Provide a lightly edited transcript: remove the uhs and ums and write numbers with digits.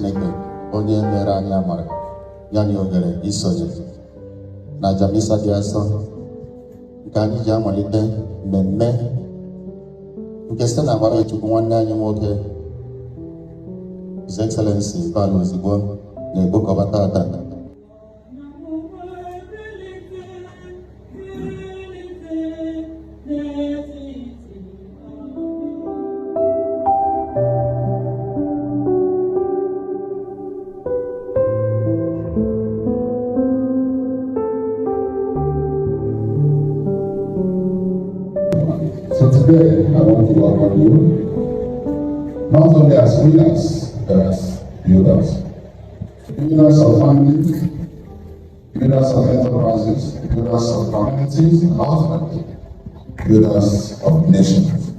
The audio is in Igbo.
Chineke onye mere anyị amara ya nye ohere isonye na Jamisa dị asọ nke anyị ji amalite mmemme nke site na amara Chukwu nwanne anyị nwoke His Excellency Ozigbo na-ekpokọba tata. So today, I want to welcome you, not only as winners, but as builders. Builders of family, builders of enterprises, builders of communities, and ultimately, builders of nations.